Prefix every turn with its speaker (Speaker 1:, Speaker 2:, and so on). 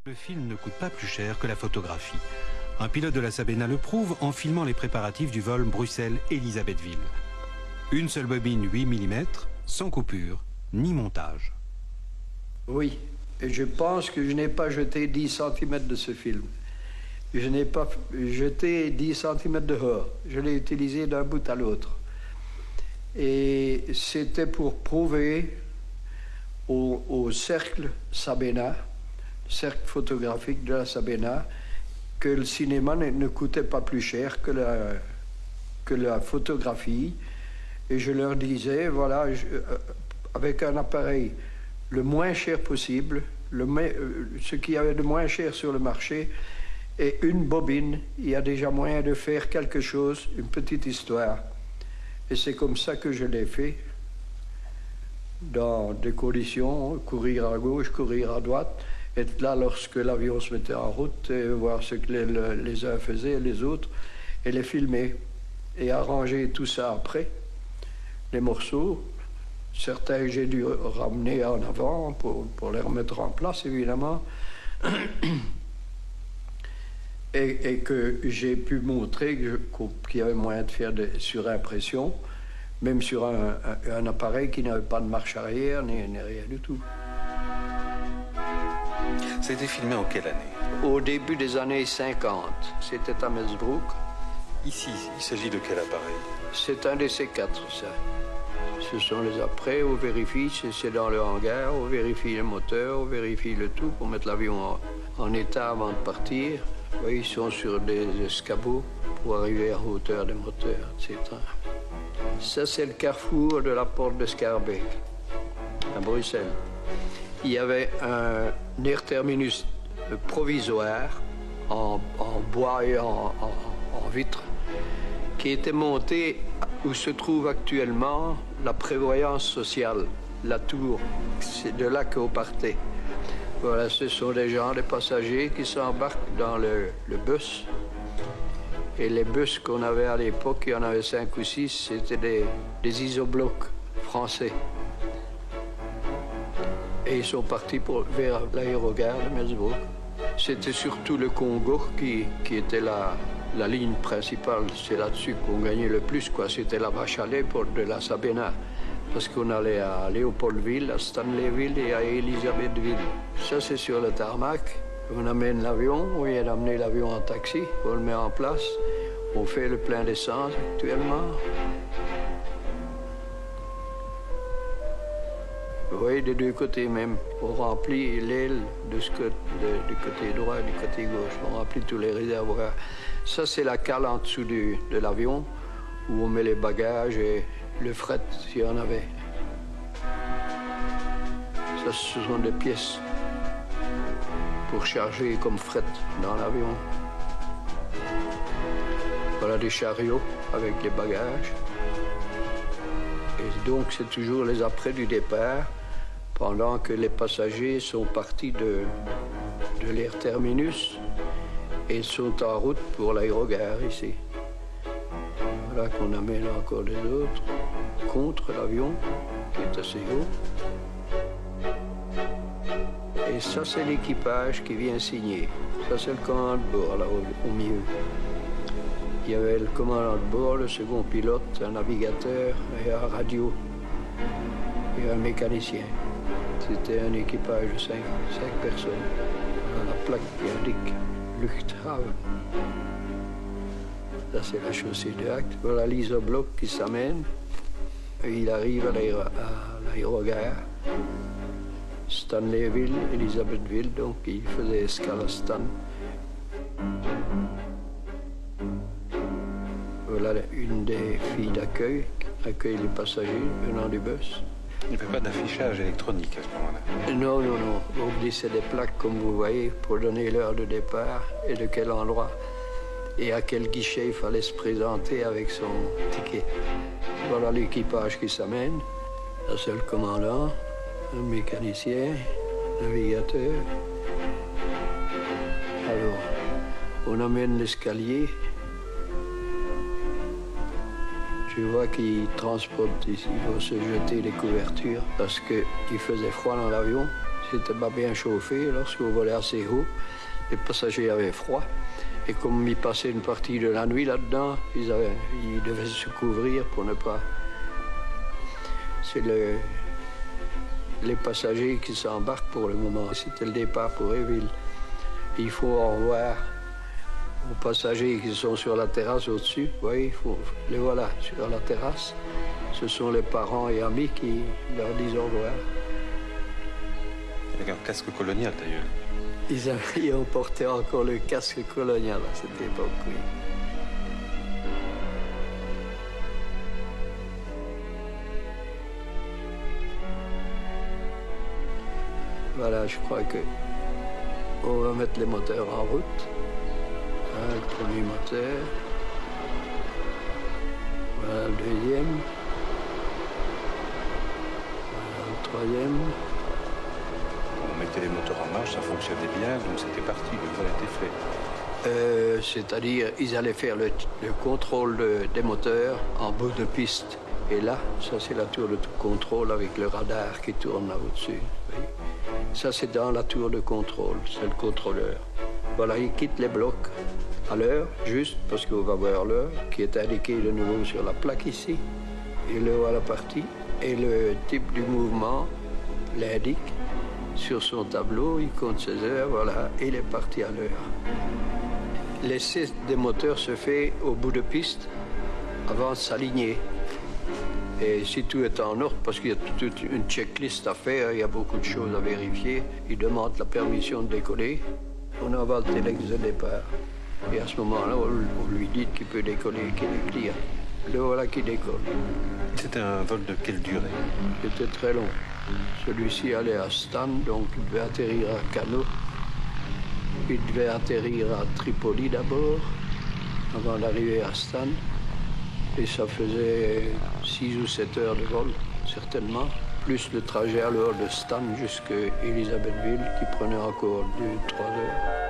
Speaker 1: Le film ne coûte pas plus cher que la photographie. Un pilote de la Sabena le prouve en filmant les préparatifs du vol Bruxelles-Elisabethville. Une seule bobine 8 mm, sans coupure, ni montage.
Speaker 2: Oui, et je pense que je n'ai pas jeté 10 cm de ce film. Je n'ai pas jeté 10 cm dehors. Je l'ai utilisé d'un bout à l'autre. Et c'était pour prouver au cercle Sabena, cercle photographique de la Sabena, que le cinéma ne coûtait pas plus cher que la photographie. Et je leur disais, voilà, avec un appareil le moins cher possible, ce qu'il y avait de moins cher sur le marché, et une bobine, il y a déjà moyen de faire quelque chose, une petite histoire. Et c'est comme ça que je l'ai fait, dans des conditions, courir à gauche, courir à droite, être là lorsque l'avion se mettait en route, et voir ce que les uns faisaient et les autres, et les filmer, et arranger tout ça après, les morceaux. Certains j'ai dû ramener en avant pour les remettre en place, évidemment, et que j'ai pu montrer qu'il y avait moyen de faire des surimpressions, même sur un appareil qui n'avait pas de marche arrière, ni rien du tout.
Speaker 1: C'était filmé en quelle année?
Speaker 2: Au début des années 50, c'était à Mesbrook.
Speaker 1: Ici, il s'agit de quel appareil?
Speaker 2: C'est un des C4, ça. Ce sont les après, on vérifie, c'est dans le hangar, on vérifie le moteur, on vérifie le tout pour mettre l'avion en état avant de partir. Oui, ils sont sur des escabeaux pour arriver à hauteur des moteurs, etc. Ça, c'est le carrefour de la porte de Schaerbeek, à Bruxelles. Il y avait un air terminus provisoire en bois et en vitre qui était monté où se trouve actuellement la prévoyance sociale, la tour. C'est de là qu'on partait. Voilà, ce sont des gens, des passagers qui s'embarquent dans le bus. Et les bus qu'on avait à l'époque, il y en avait 5 ou 6, c'était des isoblocs français. Et ils sont partis vers l'aérogare de Mesbrook. C'était surtout le Congo qui était la ligne principale. C'est là-dessus qu'on gagnait le plus, quoi. C'était la vache à lait de la Sabena. Parce qu'on allait à Léopoldville, à Stanleyville et à Elisabethville. Ça, c'est sur le tarmac. On amène l'avion, on vient d'amener l'avion en taxi, on le met en place. On fait le plein d'essence actuellement. Oui, des deux côtés même. On remplit l'aile du côté droit et du côté gauche. On remplit tous les réservoirs. Ça, c'est la cale en dessous de l'avion où on met les bagages et le fret, s'il y en avait. Ça, ce sont des pièces pour charger comme fret dans l'avion. Voilà des chariots avec les bagages. Et donc, c'est toujours les après du départ, pendant que les passagers sont partis de l'air terminus et sont en route pour l'aérogare ici. Voilà qu'on amène encore les autres contre l'avion, qui est assez haut. Et ça, c'est l'équipage qui vient signer. Ça, c'est le commandant de bord, là, au milieu. Il y avait le commandant de bord, le second pilote, un navigateur et un radio et un mécanicien. C'était un équipage de 5 personnes. On a la plaque qui indique Luchthaven. Ça, c'est la chaussée de Acte. Voilà l'isobloc qui s'amène. Il arrive à l'aérogare. Stanleyville, Elisabethville, donc il faisait escale à Stan. Voilà une des filles d'accueil qui accueille les passagers venant du bus.
Speaker 1: Il n'y avait pas d'affichage électronique à ce moment-là?
Speaker 2: Non, non, non. On glissait des plaques, comme vous voyez, pour donner l'heure de départ et de quel endroit. Et à quel guichet il fallait se présenter avec son ticket. Voilà l'équipage qui s'amène. Là, c'est le commandant, un mécanicien, navigateur. Alors, on amène l'escalier. Je vois qu'ils transportent ici, il faut se jeter les couvertures parce qu'il faisait froid dans l'avion. c'était pas bien chauffé. Lorsqu'on volait assez haut, les passagers avaient froid. Et comme ils passaient une partie de la nuit là-dedans, ils devaient se couvrir pour ne pas... C'est les passagers qui s'embarquent pour le moment. C'était le départ pour Éville. Il faut au revoir aux passagers qui sont sur la terrasse au-dessus. Oui, les voilà sur la terrasse. Ce sont les parents et amis qui leur disent au revoir.
Speaker 1: Avec un casque colonial d'ailleurs.
Speaker 2: Ils ont porté encore le casque colonial à cette époque, oui. Voilà, je crois que on va mettre les moteurs en route. Voilà le premier moteur. Voilà le deuxième. Voilà le troisième.
Speaker 1: On mettait les moteurs en marche, ça fonctionnait bien, donc c'était parti, le vol était fait.
Speaker 2: C'est-à-dire, ils allaient faire le contrôle des moteurs en bout de piste. Et là, ça c'est la tour de contrôle avec le radar qui tourne là au-dessus. Oui. Ça c'est dans la tour de contrôle, c'est le contrôleur. Voilà, il quitte les blocs à l'heure, juste parce qu'on va voir l'heure, qui est indiquée de nouveau sur la plaque ici. Il le voit la partie. Et le type du mouvement l'indique. Sur son tableau, il compte ses heures, voilà, et il est parti à l'heure. L'essai des moteurs se fait au bout de piste, avant de s'aligner. Et si tout est en ordre, parce qu'il y a toute une checklist à faire, il y a beaucoup de choses à vérifier, il demande la permission de décoller. On envoie le téléx de départ. Et à ce moment-là, on lui dit qu'il peut décoller, qu'il est clear. Le voilà qui décolle.
Speaker 1: C'était un vol de quelle durée?
Speaker 2: C'était très long. Celui-ci allait à Stan, donc il devait atterrir à Kano. Il devait atterrir à Tripoli d'abord, avant d'arriver à Stan. Et ça faisait 6 ou 7 heures de vol, certainement. Plus le trajet alors de Stan jusqu'à Elisabethville, qui prenait encore 2-3 heures.